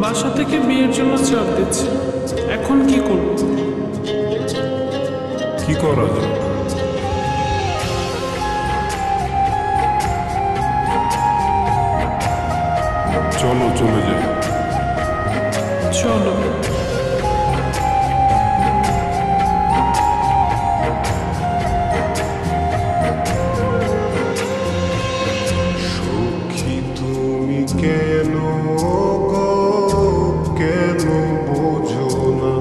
বাসা থেকে বিয়ের জন্য চাপ দিচ্ছে, এখন কি করব? কি করা যায়? চলো চলে যাই। চলো। সখী তুমি কেন গো, কেন বোঝো না?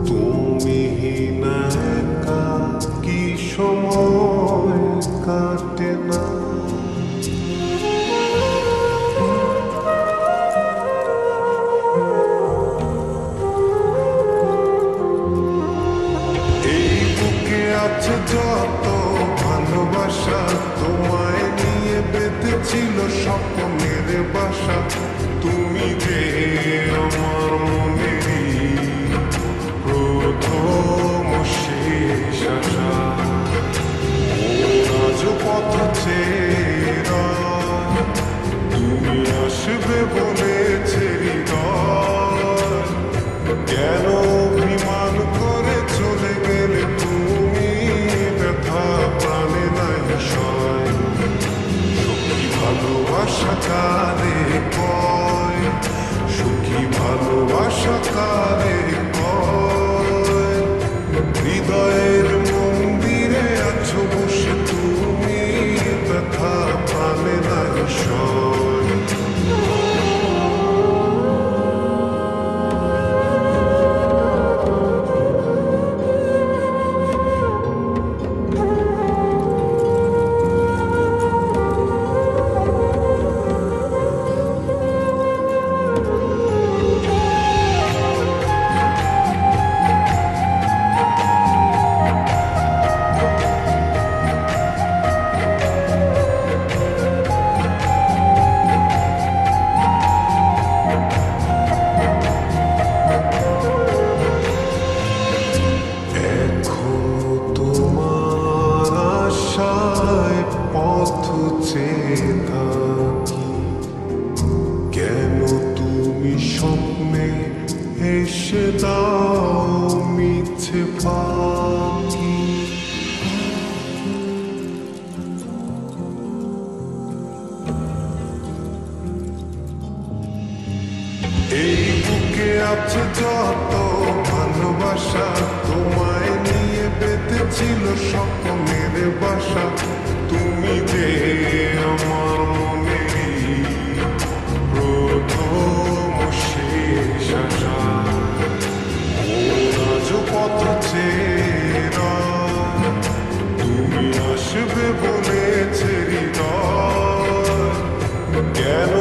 তুমি না একা কি সময় কাটে না? আছে যত ভালোবাসা, তোমায় নিয়ে বেঁধেছিল স্বপ্নের বাসা। তুমি যে আমার মনেরই প্রথম শেষ আশা। আজ পথ চেরা তুমি আসবে বলেছে হৃদয়, কেন অভিমান করে চলে গেলে তুমি? ব্যথা প্রাণে নাই সয়, সুখী ভালোবাসা কারে কয়? সুখী ভালো আছে যত ভালোবাসা, তোমায় নিয়ে পেতেছিল স্বপ্নের বাসা। তুমি যে আমার মনেরই প্রথম শেষ আশা। আজ পথ চেরা, তুমি আসবে বলেছে হৃদয়, কেন